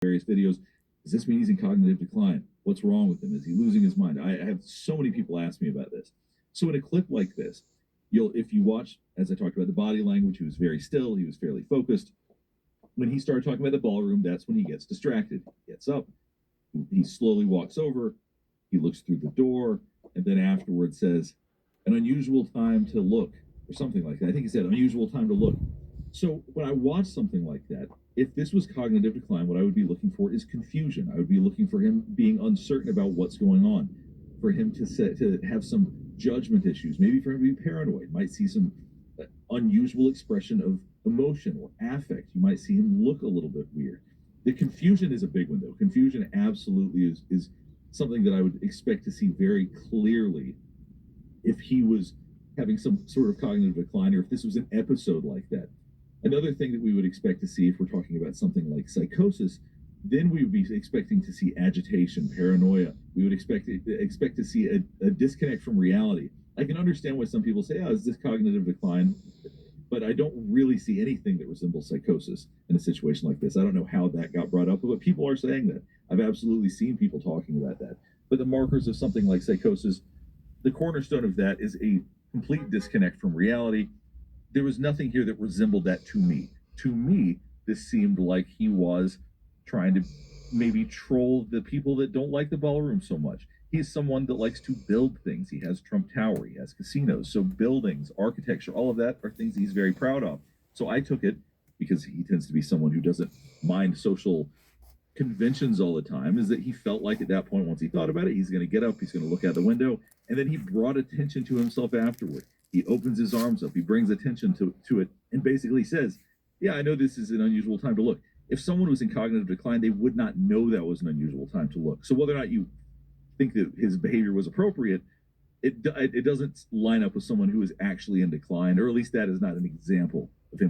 various videos. Does this mean he's in cognitive decline? What's wrong with him? Is he losing his mind? I have so many people ask me about this. So in a clip like this, if you watch, as I talked about the body language, he was very still, he was fairly focused. When he started talking about the ballroom, that's when he gets distracted. He gets up, he slowly walks over, he looks through the door, and then afterwards says, an unusual time to look, or something like that. I think he said, unusual time to look. So when I watch something like that, if this was cognitive decline, what I would be looking for is confusion. I would be looking for him being uncertain about what's going on, for him to have some judgment issues, maybe for him to be paranoid. Might see some unusual expression of emotion or affect. You might see him look a little bit weird. The confusion is a big one, though. Confusion absolutely is something that I would expect to see very clearly if he was having some sort of cognitive decline, or if this was an episode like that. Another thing that we would expect to see if we're talking about something like psychosis, then we would be expecting to see agitation, paranoia. We would expect to see a disconnect from reality. I can understand why some people say, oh, is this cognitive decline? But I don't really see anything that resembles psychosis in a situation like this. I don't know how that got brought up, but people are saying that. I've absolutely seen people talking about that. But the markers of something like psychosis, the cornerstone of that is a complete disconnect from reality. There was nothing here that resembled that to me. To me, this seemed like he was trying to maybe troll the people that don't like the ballroom so much. He's someone that likes to build things. He has Trump Tower, he has casinos. So buildings, architecture, all of that are things he's very proud of. So I took it, because he tends to be someone who doesn't mind social conventions all the time, is that he felt like at that point, once he thought about it, he's going to get up, he's going to look out the window, and then he brought attention to himself afterward. He opens his arms up, he brings attention to it, and basically says, yeah, I know this is an unusual time to look. If someone was in cognitive decline, they would not know that was an unusual time to look. So whether or not you think that his behavior was appropriate, it doesn't line up with someone who is actually in decline, or at least that is not an example